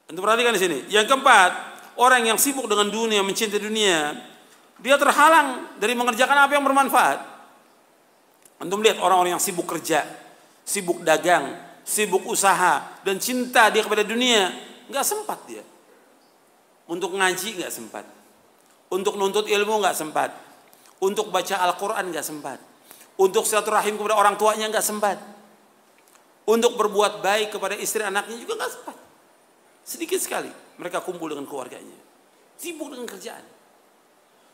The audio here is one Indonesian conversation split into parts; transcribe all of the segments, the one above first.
Untuk perhatikan di sini. Yang keempat, orang yang sibuk dengan dunia, mencintai dunia, dia terhalang dari mengerjakan apa yang bermanfaat. Antum lihat orang-orang yang sibuk kerja, sibuk dagang, sibuk usaha, dan cinta dia kepada dunia, nggak sempat dia. Untuk ngaji nggak sempat, untuk nuntut ilmu nggak sempat, untuk baca Al-Quran nggak sempat, untuk silaturahim kepada orang tuanya nggak sempat, untuk berbuat baik kepada istri anaknya juga nggak sempat. Sedikit sekali mereka kumpul dengan keluarganya, sibuk dengan kerjaan.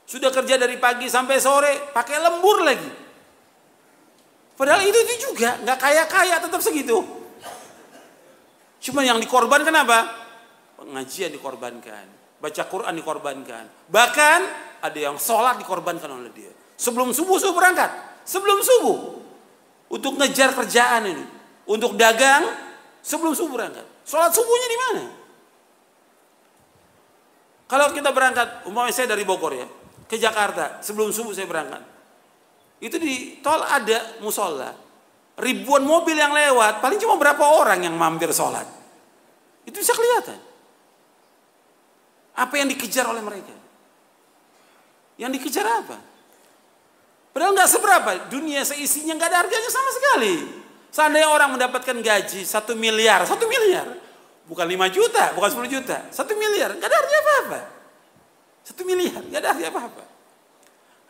Sudah kerja dari pagi sampai sore, pakai lembur lagi. Padahal itu juga nggak kaya-kaya, tetap segitu. Cuma yang dikorbankan apa? Pengajian dikorbankan, baca Quran dikorbankan. Bahkan ada yang sholat dikorbankan oleh dia. Sebelum subuh berangkat, sebelum subuh untuk ngejar kerjaan ini, untuk dagang sebelum subuh berangkat. Sholat subuhnya di mana? Kalau kita berangkat, umpamanya saya dari Bogor ya, ke Jakarta, sebelum subuh saya berangkat. Itu di tol ada musola. Ribuan mobil yang lewat, paling cuma berapa orang yang mampir sholat. Itu bisa kelihatan. Apa yang dikejar oleh mereka? Yang dikejar apa? Padahal nggak seberapa. Dunia seisinya nggak ada harganya sama sekali. Seandainya orang mendapatkan gaji 1 miliar, 1 miliar. Bukan 5 juta, bukan 10 juta. 1 miliar, nggak ada artinya apa-apa. 1 miliar, nggak ada artinya apa-apa.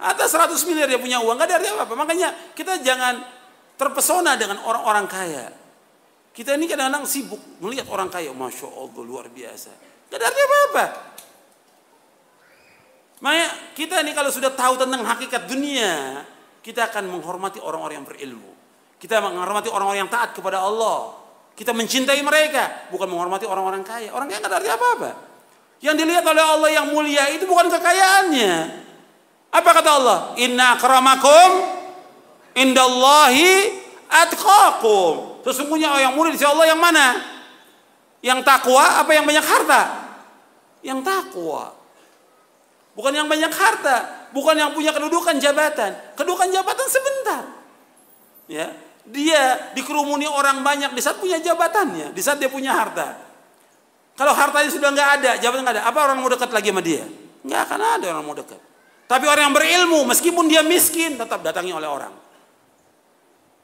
Atas 100 miliar dia punya uang, nggak ada artinya apa-apa. Makanya kita jangan terpesona dengan orang-orang kaya. Kita ini kadang-kadang sibuk melihat orang kaya, Masya Allah luar biasa. Nggak ada artinya apa-apa. Makanya kita ini kalau sudah tahu tentang hakikat dunia, kita akan menghormati orang-orang yang berilmu. Kita menghormati orang-orang yang taat kepada Allah. Kita mencintai mereka, bukan menghormati orang-orang kaya. Orang kaya nggak ada artinya apa-apa. Yang dilihat oleh Allah yang mulia itu bukan kekayaannya. Apa kata Allah? Inna akramakum indallahi atqakum. Sesungguhnya yang mulia di sisi Allah yang mana? Yang takwa apa yang banyak harta? Yang takwa. Bukan yang banyak harta, bukan yang punya kedudukan jabatan. Kedudukan jabatan sebentar. Ya, dia dikerumuni orang banyak di saat punya jabatannya, di saat dia punya harta. Kalau hartanya sudah nggak ada, jabatan nggak ada, apa orang mau dekat lagi sama dia? Nggak akan ada orang mau dekat. Tapi orang yang berilmu, meskipun dia miskin, tetap datangi oleh orang.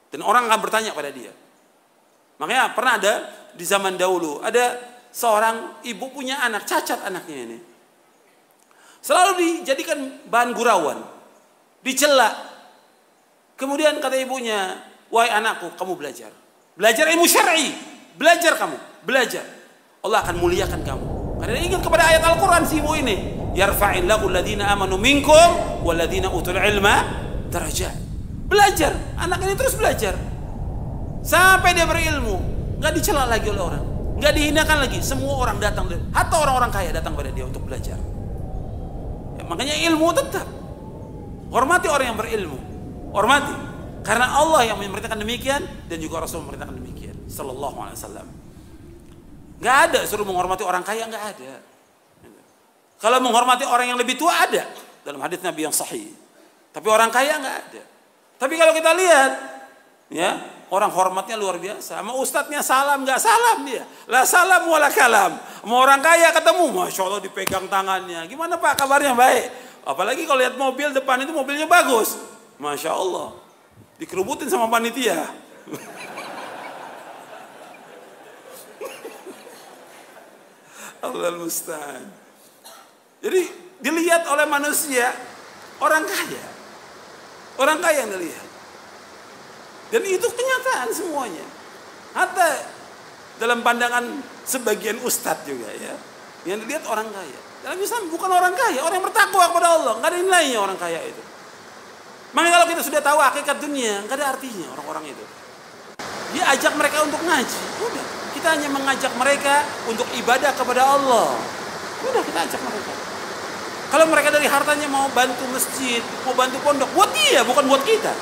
Dan orang akan bertanya pada dia. Makanya pernah ada di zaman dahulu, ada seorang ibu punya anak, cacat anaknya ini. Selalu dijadikan bahan gurauan, dicela. Kemudian kata ibunya, wahai anakku, kamu belajar. Belajar ilmu syar'i, belajar kamu, belajar. Allah akan muliakan kamu. Karena dia ingat kepada ayat Al-Quran si ibu ini. Yarfa'illahu alladhina amanu minkum walladhina utul ilma darajat. Belajar, anak ini terus belajar. Sampai dia berilmu, nggak dicela lagi oleh orang, nggak dihinakan lagi. Semua orang datang, hatta orang-orang kaya datang pada dia untuk belajar. Ya, makanya ilmu tetap. Hormati orang yang berilmu, hormati. Karena Allah yang memerintahkan demikian dan juga Rasul memerintahkan demikian. Sallallahu alaihi wasallam. Nggak ada suruh menghormati orang kaya, nggak ada. Kalau menghormati orang yang lebih tua ada dalam hadis Nabi yang sahih. Tapi orang kaya nggak ada. Tapi kalau kita lihat, ya orang hormatnya luar biasa. Sama ustadznya salam nggak salam dia. La salam wala kalam. Sama orang kaya ketemu, masya Allah dipegang tangannya. Gimana Pak kabarnya? Baik. Apalagi kalau lihat mobil depan itu mobilnya bagus, masya Allah. Dikerubutin sama panitia. Allah musta'an. Jadi dilihat oleh manusia orang kaya. Orang kaya yang dilihat. Dan itu kenyataan semuanya. Hatta dalam pandangan sebagian ustadz juga ya. Yang dilihat orang kaya. Dalam Islam bukan orang kaya, orang yang bertakwa kepada Allah. Nggak ada nilainya orang kaya itu. Makanya kalau kita sudah tahu hakikat dunia, nggak ada artinya orang-orang itu. Dia ajak mereka untuk ngaji. Udah, kita hanya mengajak mereka untuk ibadah kepada Allah. Udah, kita ajak mereka. Kalau mereka dari hartanya mau bantu masjid, mau bantu pondok, buat dia, bukan buat kita.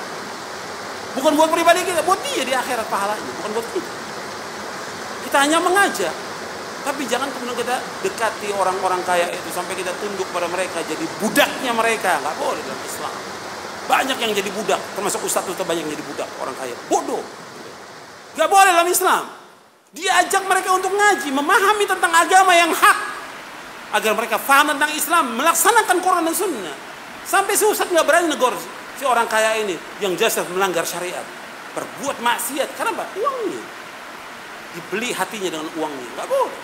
Bukan buat pribadi kita, buat dia di akhirat pahalanya, bukan buat kita. Kita hanya mengajak. Tapi jangan kemudian kita dekati orang-orang kaya itu sampai kita tunduk pada mereka, jadi budaknya mereka. Nggak boleh dalam Islam. Banyak yang jadi budak, termasuk ustadz banyak yang jadi budak orang kaya. Bodoh. Nggak boleh dalam Islam. Diajak mereka untuk ngaji, memahami tentang agama yang hak, agar mereka paham tentang Islam, melaksanakan Quran dan Sunnah. Sampai si ustadz nggak berani negor si orang kaya ini yang jelas melanggar syariat, berbuat maksiat. Karena apa? Uangnya, dibeli hatinya dengan uangnya, nggak boleh.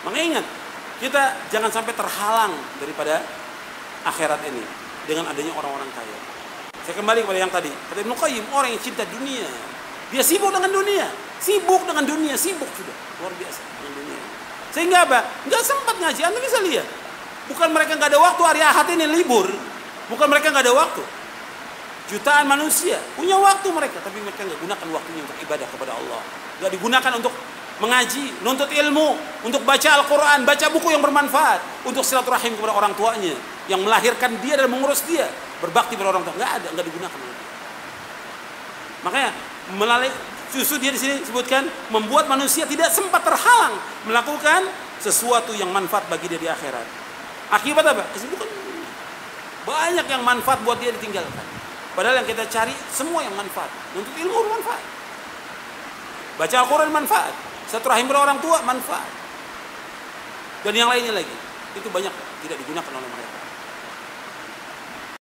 Makanya ingat, kita jangan sampai terhalang daripada akhirat ini dengan adanya orang-orang kaya. Saya kembali kepada yang tadi, kata Ibnu Qayyim, orang yang cinta dunia, dia sibuk dengan dunia, sibuk sudah, luar biasa dengan dunia. Sehingga apa? Nggak sempat ngaji. Anda bisa lihat, bukan mereka nggak ada waktu hari Ahad ini libur, bukan mereka nggak ada waktu. Jutaan manusia punya waktu mereka, tapi mereka nggak gunakan waktunya untuk ibadah kepada Allah. Nggak digunakan untuk mengaji, nuntut ilmu, untuk baca Al-Quran, baca buku yang bermanfaat, untuk silaturahim kepada orang tuanya yang melahirkan dia dan mengurus dia, berbakti pada orang tua. Nggak digunakan. Makanya melalui justru dia di sini sebutkan membuat manusia tidak sempat terhalang melakukan sesuatu yang manfaat bagi dia di akhirat. Akibat apa? Kesibukan. Banyak yang manfaat buat dia ditinggalkan. Padahal yang kita cari semua yang manfaat. Untuk ilmu manfaat. Baca Al-Quran manfaat. Silaturahim pada orang tua manfaat. Dan yang lainnya lagi. Itu banyak tidak digunakan oleh mereka.